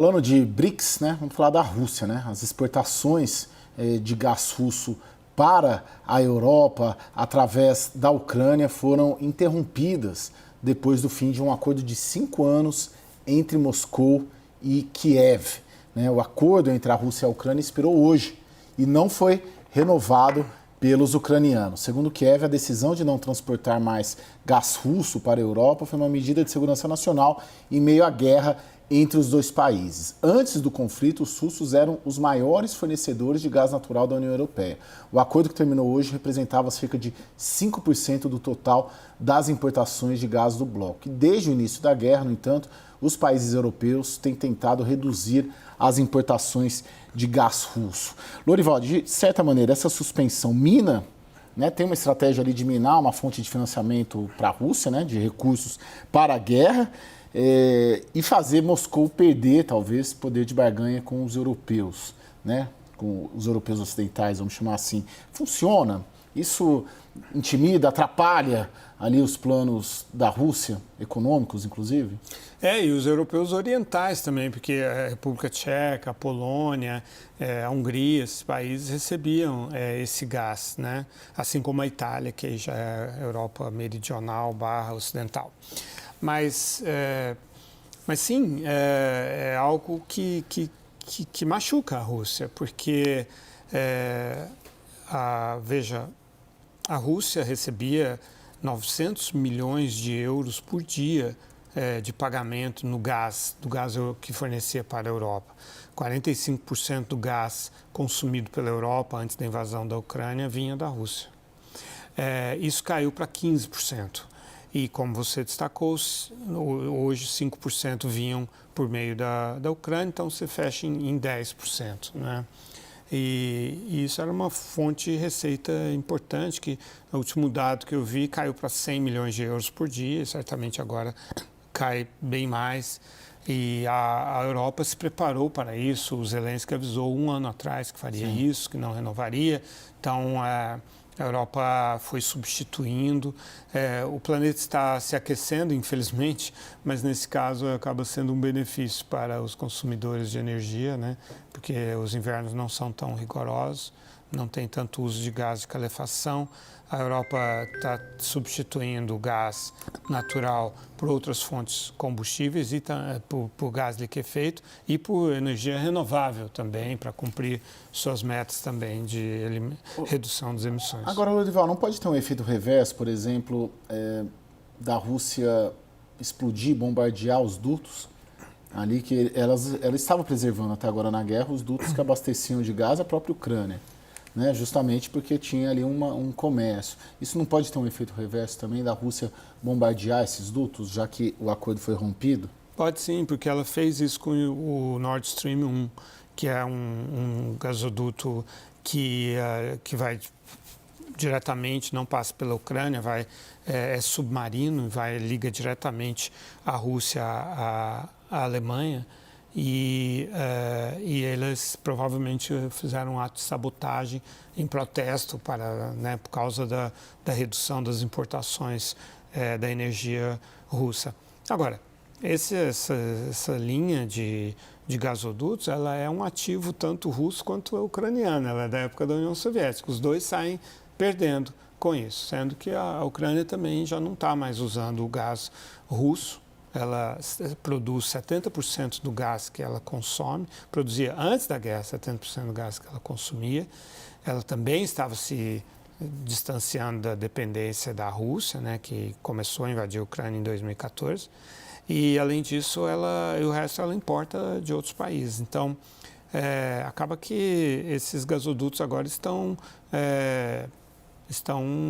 Falando de BRICS, né, vamos falar da Rússia, né? As exportações de gás russo para a Europa, através da Ucrânia, foram interrompidas depois do fim de um acordo de 5 anos entre Moscou e Kiev, né? O acordo entre a Rússia e a Ucrânia expirou hoje e não foi renovado pelos ucranianos. Segundo Kiev, a decisão de não transportar mais gás russo para a Europa foi uma medida de segurança nacional em meio à guerra entre os dois países. Antes do conflito, os russos eram os maiores fornecedores de gás natural da União Europeia. O acordo que terminou hoje representava cerca de 5% do total das importações de gás do bloco. E desde o início da guerra, no entanto, os países europeus têm tentado reduzir as importações de gás russo. Lorival, de certa maneira, essa suspensão mina, né, tem uma estratégia ali de minar uma fonte de financiamento para a Rússia, né, de recursos para a guerra, e fazer Moscou perder, talvez, poder de barganha com os europeus, né? Com os europeus ocidentais, vamos chamar assim. Funciona? Isso intimida, atrapalha ali os planos da Rússia, econômicos, inclusive? E os europeus orientais também, porque a República Tcheca, a Polônia, a Hungria, esses países recebiam esse gás, né? Assim como a Itália, que já é a Europa meridional / ocidental. Mas sim, é algo que machuca a Rússia, porque, veja, a Rússia recebia 900 milhões de euros por dia de pagamento no gás, do gás que fornecia para a Europa. 45% do gás consumido pela Europa antes da invasão da Ucrânia vinha da Rússia. Isso caiu para 15%. E, como você destacou, hoje 5% vinham por meio da Ucrânia, então você fecha em 10%, né? E isso era uma fonte de receita importante, que o último dado que eu vi caiu para 100 milhões de euros por dia, certamente agora cai bem mais. E a Europa se preparou para isso, o Zelensky avisou 1 ano atrás que faria isso, que não renovaria, então a Europa foi substituindo. O planeta está se aquecendo, infelizmente, mas nesse caso acaba sendo um benefício para os consumidores de energia, né? Porque os invernos não são tão rigorosos, não tem tanto uso de gás de calefação. A Europa está substituindo o gás natural por outras fontes combustíveis, e por gás liquefeito e por energia renovável também, para cumprir suas metas também de redução das emissões. Agora, Lorival, não pode ter um efeito reverso, por exemplo, da Rússia explodir, bombardear os dutos ali, que ela estava preservando até agora na guerra os dutos que abasteciam de gás a própria Ucrânia, né? Justamente porque tinha ali um comércio. Isso não pode ter um efeito reverso também da Rússia bombardear esses dutos, já que o acordo foi rompido? Pode sim, porque ela fez isso com o Nord Stream 1, que é um gasoduto que vai diretamente, não passa pela Ucrânia, é submarino, liga diretamente a Rússia à Alemanha. E eles provavelmente fizeram um ato de sabotagem em protesto por causa da redução das importações da energia russa. Agora, essa linha de gasodutos, ela é um ativo tanto russo quanto ucraniano, ela é da época da União Soviética. Os dois saem perdendo com isso, sendo que a Ucrânia também já não está mais usando o gás russo. Ela produz 70% do gás que ela consome, produzia antes da guerra 70% do gás que ela consumia. Ela também estava se distanciando da dependência da Rússia, né, que começou a invadir a Ucrânia em 2014. E, além disso, o resto ela importa de outros países. Então, acaba que esses gasodutos agora estão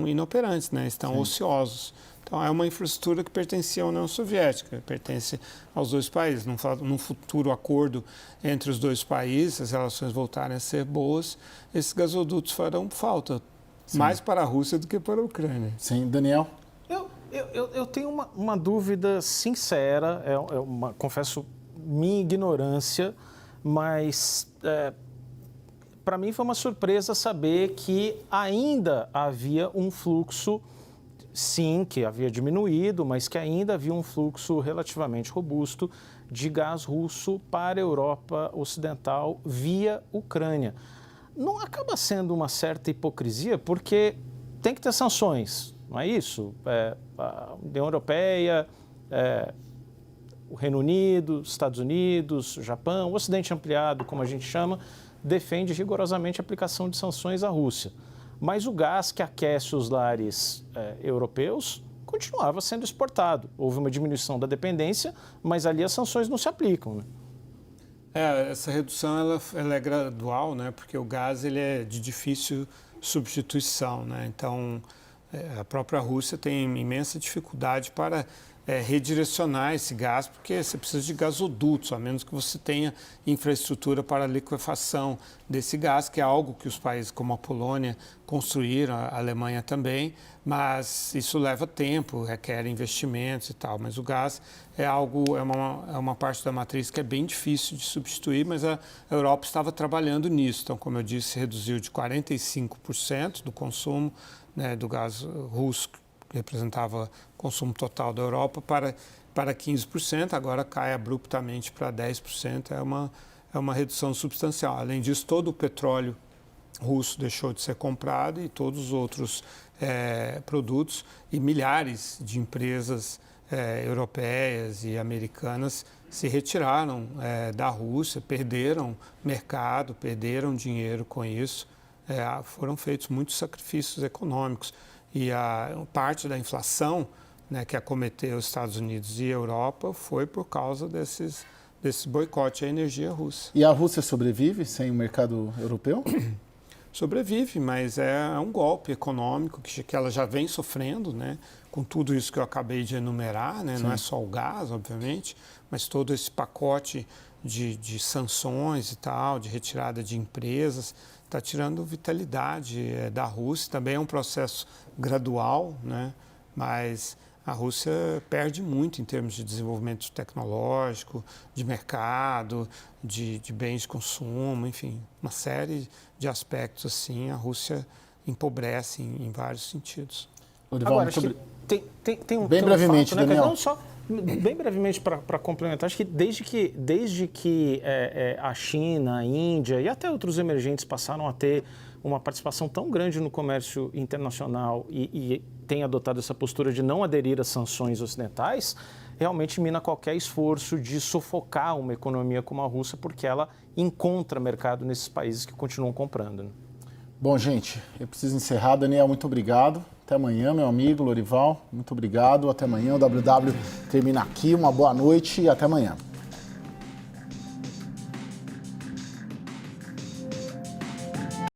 inoperantes, né, estão ociosos. Então, é uma infraestrutura que pertencia à União Soviética, pertence aos dois países. Num futuro acordo entre os dois países, as relações voltarem a ser boas, esses gasodutos farão falta, mais para a Rússia do que para a Ucrânia. Sim, Daniel? Eu tenho uma dúvida sincera, confesso minha ignorância, mas para mim foi uma surpresa saber que ainda havia um fluxo, sim, que havia diminuído, mas que ainda havia um fluxo relativamente robusto de gás russo para a Europa Ocidental via Ucrânia. Não acaba sendo uma certa hipocrisia, porque tem que ter sanções, não é isso? A União Europeia, o Reino Unido, Estados Unidos, Japão, o Ocidente ampliado, como a gente chama, defende rigorosamente a aplicação de sanções à Rússia. Mas o gás que aquece os lares europeus continuava sendo exportado. Houve uma diminuição da dependência, mas ali as sanções não se aplicam, né? Essa redução ela é gradual, né? Porque o gás ele é de difícil substituição, né? Então, a própria Rússia tem imensa dificuldade para redirecionar esse gás, porque você precisa de gasodutos, a menos que você tenha infraestrutura para a liquefação desse gás, que é algo que os países como a Polônia construíram, a Alemanha também, mas isso leva tempo, requer investimentos e tal. Mas o gás é uma parte da matriz que é bem difícil de substituir, mas a Europa estava trabalhando nisso. Então, como eu disse, reduziu de 45% do consumo, né, do gás russo, que representava o consumo total da Europa, para 15%, agora cai abruptamente para 10%, é uma redução substancial. Além disso, todo o petróleo russo deixou de ser comprado e todos os outros produtos e milhares de empresas europeias e americanas se retiraram da Rússia, perderam mercado, perderam dinheiro com isso. Foram feitos muitos sacrifícios econômicos e a parte da inflação, né, que acometeu os Estados Unidos e a Europa foi por causa desse boicote à energia russa. E a Rússia sobrevive sem o mercado europeu? Sobrevive, mas é um golpe econômico que ela já vem sofrendo, né, com tudo isso que eu acabei de enumerar, né, não é só o gás, obviamente, mas todo esse pacote de sanções e tal, de retirada de empresas, está tirando vitalidade da Rússia. Também é um processo gradual, né? Mas a Rússia perde muito em termos de desenvolvimento tecnológico, de mercado, de bens de consumo, enfim, uma série de aspectos assim. A Rússia empobrece em vários sentidos. Agora, acho que tem um bem brevemente, fato, né, Daniel. não só bem brevemente para complementar, acho que desde que a China, a Índia e até outros emergentes passaram a ter uma participação tão grande no comércio internacional e têm adotado essa postura de não aderir às sanções ocidentais, realmente mina qualquer esforço de sufocar uma economia como a Rússia, porque ela encontra mercado nesses países que continuam comprando, né? Bom, gente, eu preciso encerrar. Daniel, muito obrigado. Até amanhã, meu amigo Lorival. Muito obrigado. Até amanhã. O WW termina aqui. Uma boa noite e até amanhã.